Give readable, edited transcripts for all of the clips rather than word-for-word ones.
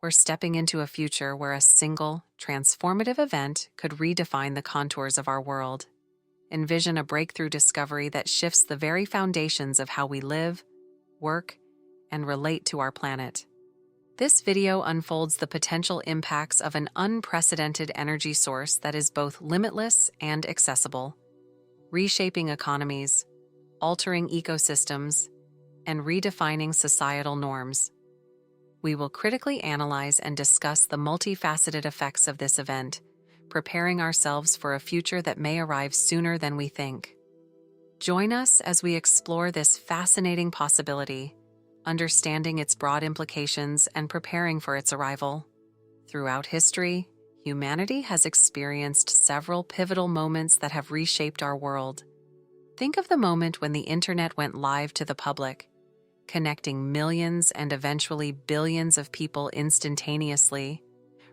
We're stepping into a future where a single, transformative event could redefine the contours of our world. Envision a breakthrough discovery that shifts the very foundations of how we live, work, and relate to our planet. This video unfolds the potential impacts of an unprecedented energy source that is both limitless and accessible, reshaping economies, altering ecosystems, and redefining societal norms. We will critically analyze and discuss the multifaceted effects of this event, preparing ourselves for a future that may arrive sooner than we think. Join us as we explore this fascinating possibility, understanding its broad implications and preparing for its arrival. Throughout history, humanity has experienced several pivotal moments that have reshaped our world. Think of the moment when the internet went live to the public, connecting millions and eventually billions of people instantaneously,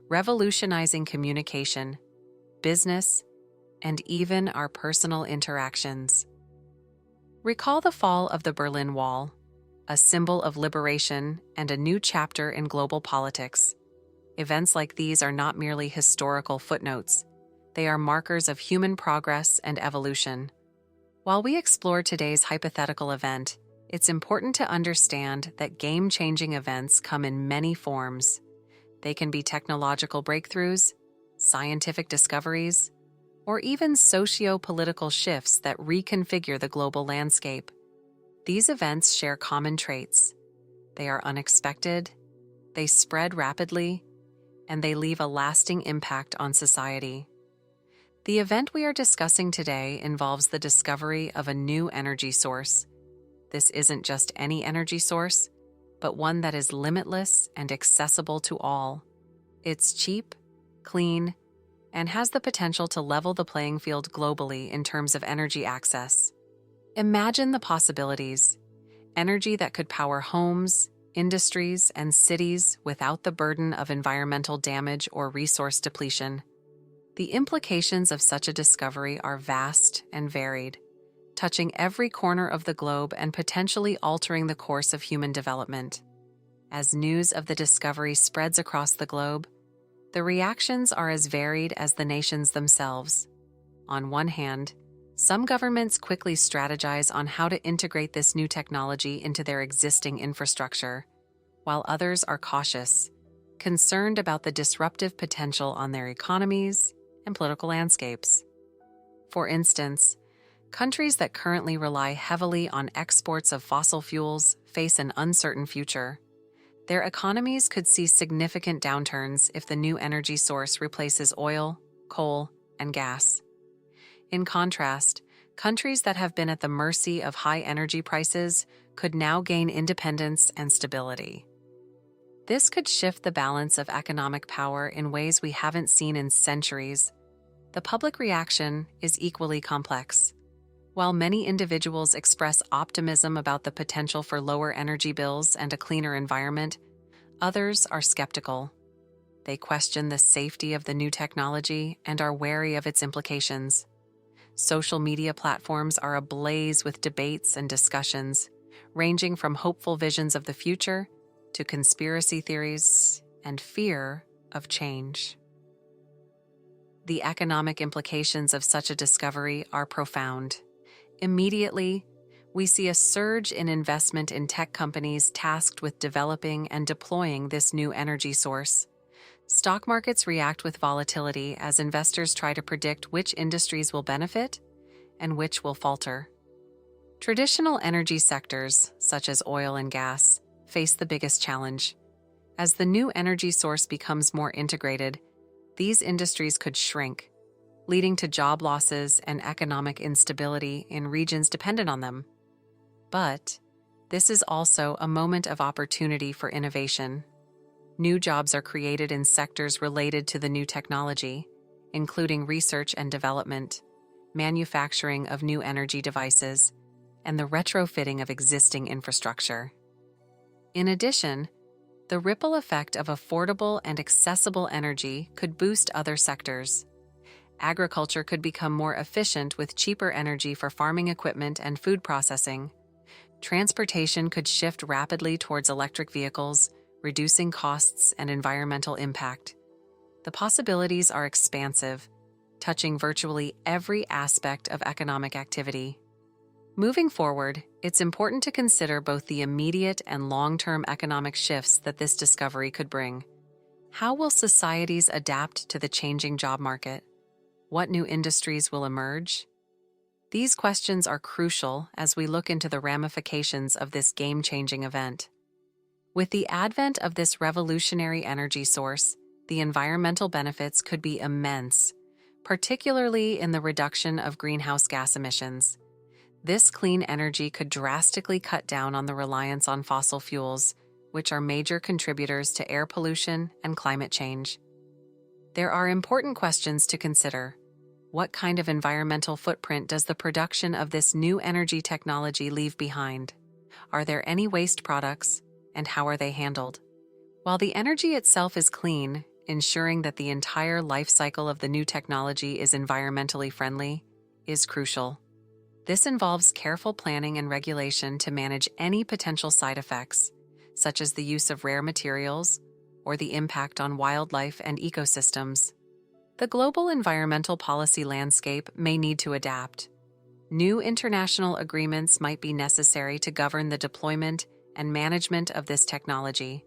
revolutionizing communication, business, and even our personal interactions. Recall the fall of the Berlin Wall, a symbol of liberation and a new chapter in global politics. Events like these are not merely historical footnotes, they are markers of human progress and evolution. While we explore today's hypothetical event, it's important to understand that game-changing events come in many forms. They can be technological breakthroughs, scientific discoveries, or even socio-political shifts that reconfigure the global landscape. These events share common traits. They are unexpected, they spread rapidly, and they leave a lasting impact on society. The event we are discussing today involves the discovery of a new energy source. This isn't just any energy source, but one that is limitless and accessible to all. It's cheap, clean, and has the potential to level the playing field globally in terms of energy access. Imagine the possibilities: energy that could power homes, industries, and cities without the burden of environmental damage or resource depletion. The implications of such a discovery are vast and varied, touching every corner of the globe and potentially altering the course of human development. As news of the discovery spreads across the globe, the reactions are as varied as the nations themselves. On one hand, some governments quickly strategize on how to integrate this new technology into their existing infrastructure, while others are cautious, concerned about the disruptive potential on their economies and political landscapes. For instance, countries that currently rely heavily on exports of fossil fuels face an uncertain future. Their economies could see significant downturns if the new energy source replaces oil, coal, and gas. In contrast, countries that have been at the mercy of high energy prices could now gain independence and stability. This could shift the balance of economic power in ways we haven't seen in centuries. The public reaction is equally complex. While many individuals express optimism about the potential for lower energy bills and a cleaner environment, others are skeptical. They question the safety of the new technology and are wary of its implications. Social media platforms are ablaze with debates and discussions, ranging from hopeful visions of the future to conspiracy theories and fear of change. The economic implications of such a discovery are profound. Immediately, we see a surge in investment in tech companies tasked with developing and deploying this new energy source. Stock markets react with volatility as investors try to predict which industries will benefit and which will falter. Traditional energy sectors, such as oil and gas, face the biggest challenge. As the new energy source becomes more integrated, these industries could shrink, leading to job losses and economic instability in regions dependent on them. But this is also a moment of opportunity for innovation. New jobs are created in sectors related to the new technology, including research and development, manufacturing of new energy devices, and the retrofitting of existing infrastructure. In addition, the ripple effect of affordable and accessible energy could boost other sectors. Agriculture could become more efficient with cheaper energy for farming equipment and food processing. Transportation could shift rapidly towards electric vehicles, reducing costs and environmental impact. The possibilities are expansive, touching virtually every aspect of economic activity. Moving forward, it's important to consider both the immediate and long-term economic shifts that this discovery could bring. How will societies adapt to the changing job market? What new industries will emerge? These questions are crucial as we look into the ramifications of this game-changing event. With the advent of this revolutionary energy source, the environmental benefits could be immense, particularly in the reduction of greenhouse gas emissions. This clean energy could drastically cut down on the reliance on fossil fuels, which are major contributors to air pollution and climate change. There are important questions to consider. What kind of environmental footprint does the production of this new energy technology leave behind? Are there any waste products, and how are they handled? While the energy itself is clean, ensuring that the entire life cycle of the new technology is environmentally friendly is crucial. This involves careful planning and regulation to manage any potential side effects, such as the use of rare materials or the impact on wildlife and ecosystems. The global environmental policy landscape may need to adapt. New international agreements might be necessary to govern the deployment and management of this technology,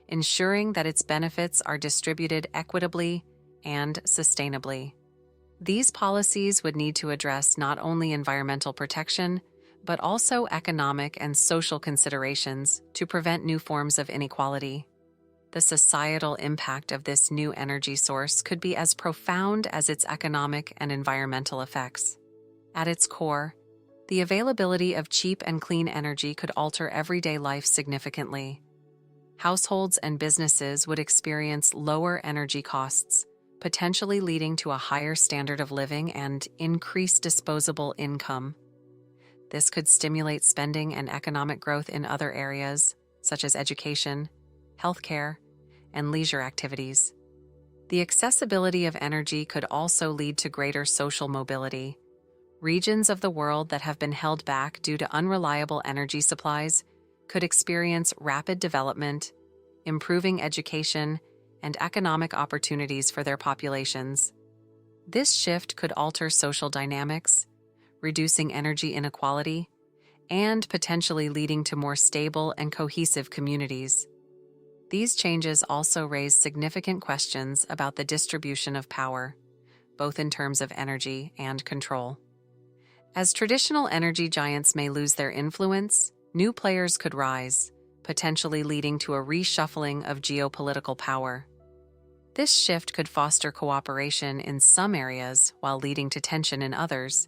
ensuring that its benefits are distributed equitably and sustainably. These policies would need to address not only environmental protection, but also economic and social considerations to prevent new forms of inequality. The societal impact of this new energy source could be as profound as its economic and environmental effects. At its core, the availability of cheap and clean energy could alter everyday life significantly. Households and businesses would experience lower energy costs, potentially leading to a higher standard of living and increased disposable income. This could stimulate spending and economic growth in other areas, such as education, healthcare, and leisure activities. The accessibility of energy could also lead to greater social mobility. Regions of the world that have been held back due to unreliable energy supplies could experience rapid development, improving education and economic opportunities for their populations. This shift could alter social dynamics, reducing energy inequality, and potentially leading to more stable and cohesive communities. These changes also raise significant questions about the distribution of power, both in terms of energy and control. As traditional energy giants may lose their influence, new players could rise, potentially leading to a reshuffling of geopolitical power. This shift could foster cooperation in some areas while leading to tension in others,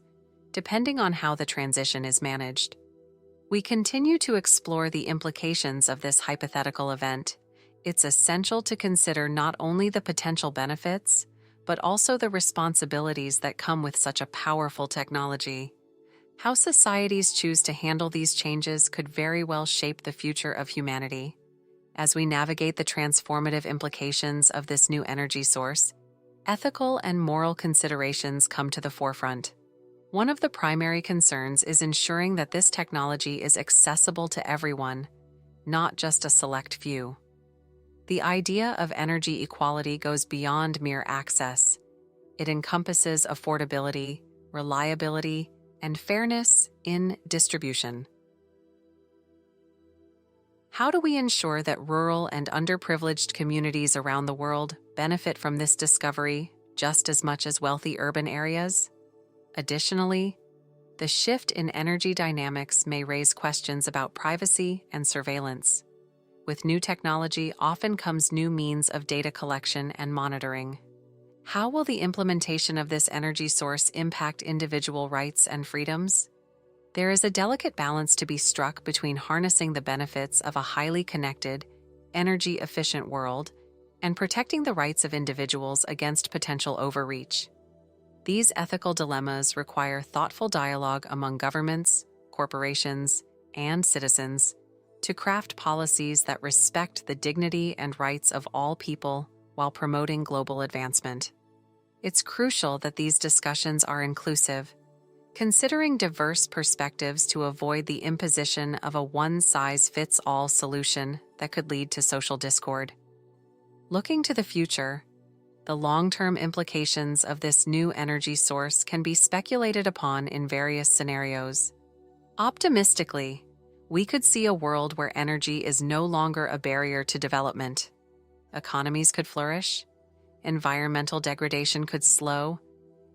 depending on how the transition is managed. We continue to explore the implications of this hypothetical event. It's essential to consider not only the potential benefits, but also the responsibilities that come with such a powerful technology. How societies choose to handle these changes could very well shape the future of humanity. As we navigate the transformative implications of this new energy source, ethical and moral considerations come to the forefront. One of the primary concerns is ensuring that this technology is accessible to everyone, not just a select few. The idea of energy equality goes beyond mere access. It encompasses affordability, reliability, and fairness in distribution. How do we ensure that rural and underprivileged communities around the world benefit from this discovery just as much as wealthy urban areas? Additionally, the shift in energy dynamics may raise questions about privacy and surveillance. With new technology often comes new means of data collection and monitoring. How will the implementation of this energy source impact individual rights and freedoms? There is a delicate balance to be struck between harnessing the benefits of a highly connected, energy-efficient world and protecting the rights of individuals against potential overreach. These ethical dilemmas require thoughtful dialogue among governments, corporations, and citizens to craft policies that respect the dignity and rights of all people while promoting global advancement. It's crucial that these discussions are inclusive, considering diverse perspectives to avoid the imposition of a one-size-fits-all solution that could lead to social discord. Looking to the future, the long-term implications of this new energy source can be speculated upon in various scenarios. Optimistically, we could see a world where energy is no longer a barrier to development. Economies could flourish, environmental degradation could slow,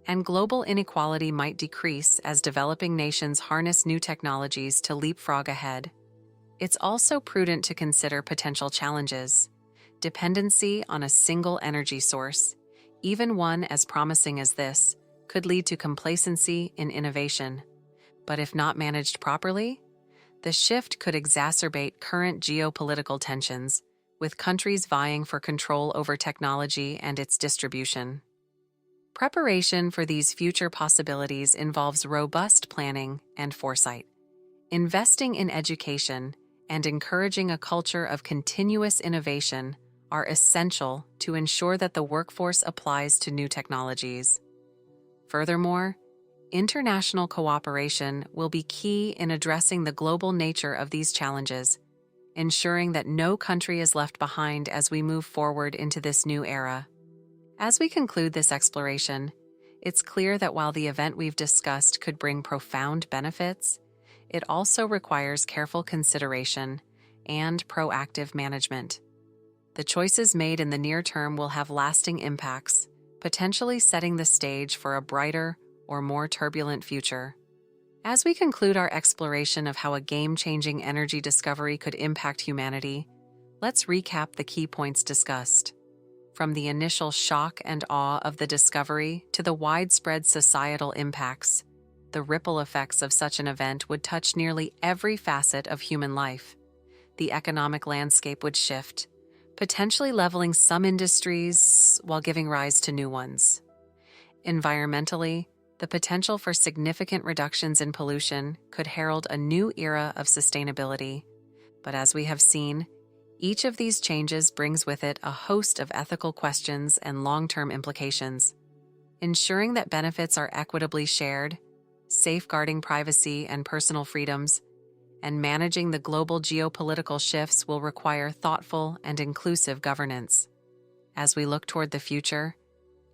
and global inequality might decrease as developing nations harness new technologies to leapfrog ahead. It's also prudent to consider potential challenges. Dependency on a single energy source, even one as promising as this, could lead to complacency in innovation. But if not managed properly, the shift could exacerbate current geopolitical tensions, with countries vying for control over technology and its distribution. Preparation for these future possibilities involves robust planning and foresight. Investing in education and encouraging a culture of continuous innovation are essential to ensure that the workforce applies to new technologies. Furthermore, international cooperation will be key in addressing the global nature of these challenges, ensuring that no country is left behind as we move forward into this new era. As we conclude this exploration, it's clear that while the event we've discussed could bring profound benefits, it also requires careful consideration and proactive management. The choices made in the near term will have lasting impacts, potentially setting the stage for a brighter or more turbulent future. As we conclude our exploration of how a game-changing energy discovery could impact humanity, let's recap the key points discussed. From the initial shock and awe of the discovery to the widespread societal impacts, the ripple effects of such an event would touch nearly every facet of human life. The economic landscape would shift, potentially leveling some industries while giving rise to new ones. Environmentally, the potential for significant reductions in pollution could herald a new era of sustainability. But as we have seen, each of these changes brings with it a host of ethical questions and long-term implications. Ensuring that benefits are equitably shared, safeguarding privacy and personal freedoms, and managing the global geopolitical shifts will require thoughtful and inclusive governance. As we look toward the future,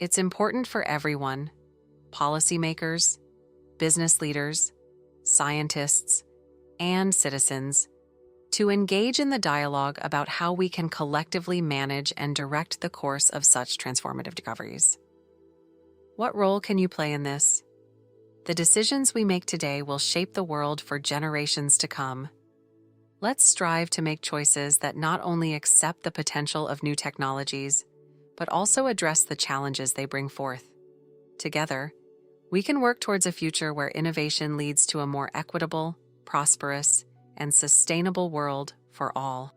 it's important for everyone, policymakers, business leaders, scientists, and citizens, to engage in the dialogue about how we can collectively manage and direct the course of such transformative discoveries. What role can you play in this? The decisions we make today will shape the world for generations to come. Let's strive to make choices that not only accept the potential of new technologies, but also address the challenges they bring forth. Together, we can work towards a future where innovation leads to a more equitable, prosperous, and sustainable world for all.